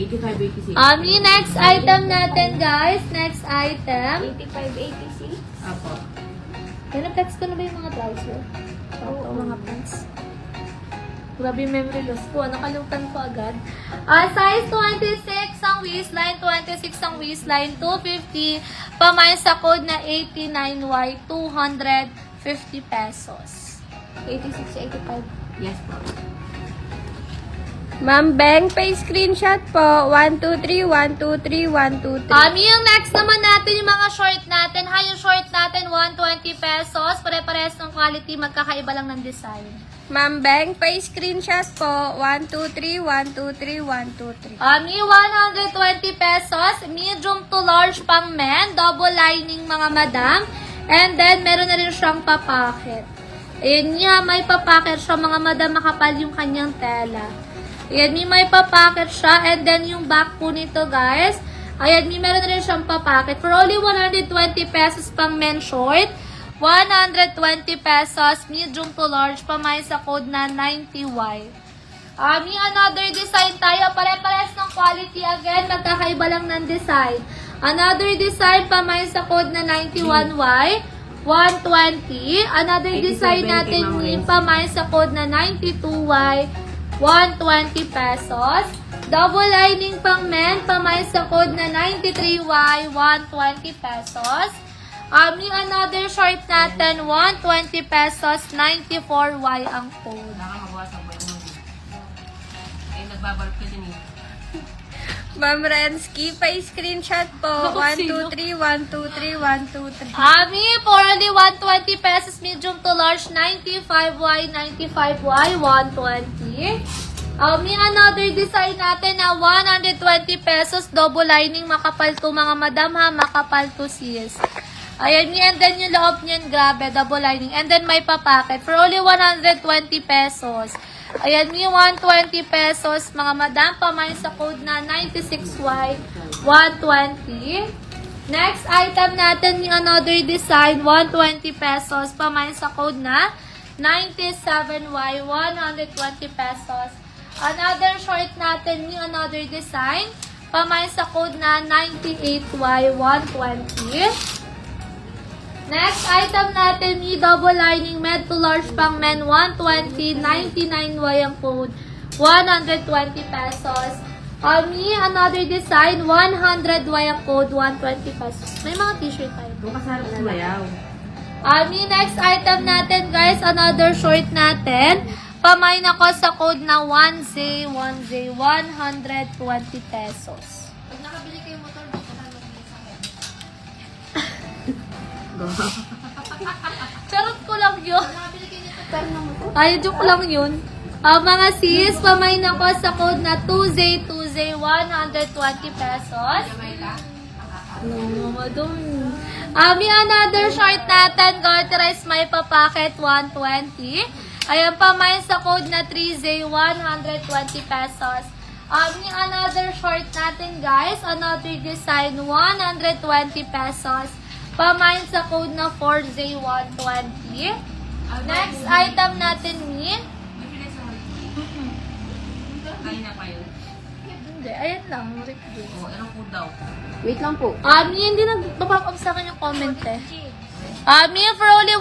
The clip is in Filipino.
85-86. Yung next item natin, guys. Next item. 85-86. Apo. Na-flex ko na ba yung mga trouser? Oo, mga pants. Grabe yung memory loss ko. Nakalimutan ko agad. Size 26 ang waistline, 26 ang waistline, 250. Pamain sa code na 89Y, 250 pesos. 86-85. Yes po. Ma'am Beng, pay screenshot po. 123, 123, 123. Yung next naman natin, yung mga short natin. Yung short natin, 120 pesos. Pare-pares ng quality, magkakaiba lang ng design. Ma'am Beng, pay screenshot po. 123, 123, 123. Yung 120 pesos, medium to large pang men, double lining mga madam. And then, meron na rin siyang papacket. Ayan niya, may papacket siya mga madam, makapal yung kanyang tela. Ayan, may papacket siya. And then, yung back po nito, guys. Ayan, meron na rin siyang papacket. For only 120 pesos pang men short. 120 pesos, medium to large. Pamay sa code na 90Y. May another design tayo. Pare-pares ng quality again. Magkakaiba lang ng design. Another design, pamay sa code na 91Y. 120. Another design natin, yung pamay sa code na 92Y. 120 pesos. Double lining pang men, pamay sa code na 93Y, 120 pesos. Yung another short natin, 120 pesos, 94Y ang code. Nakakabawasan po yung mga. Ay, nagbabalot ka din eh. Ma'am Rensky, pay screenshot po. 123, 123, 123. For only 120 pesos, medium to large, 95Y, 95Y, 120. May another design natin na 120 pesos, double lining, makapal to mga madam ha, makapal to sis. Ayan, and then yung loob niyan, grabe, double lining. And then may papacket for only 120 pesos. Ayan, may 120 pesos, mga madam, pamain sa code na 96Y, 120. Next item natin, yung another design, 120 pesos, pamain sa code na 97Y, 120 pesos. Another short natin, yung another design, pamain sa code na 98Y, 120. Next item natin, yung double lining, med to large pang men, 120, 99Y ang code, 120 pesos. Another design, 100Y ang code, 120 pesos. May mga t-shirt tayo. Bukas harap sumayaw. Next item natin, guys, another short natin. Pamain ako sa code na 1J, 120 pesos. Pag nakabili kayo motor, dito na magbili sa akin. Charot ko lang yun. Nakabili kayo nito, pero na motor. Ay, joke lang yun. Mga sis, pamain ako sa code na 2J, 120 pesos. No, madam. May another short natin, Garterize may papacket, 120. Ayan pa, may sa code na 3J, 120 pesos. May another short natin, guys. Another design, 120 pesos. Pamain sa code na 4J, 120. Next item natin, Min. Kain na pa yun. Hindi, ayan lang. Oo, anong food daw? Wait lang po. Hindi nag-pop up sa akin yung comment eh. For only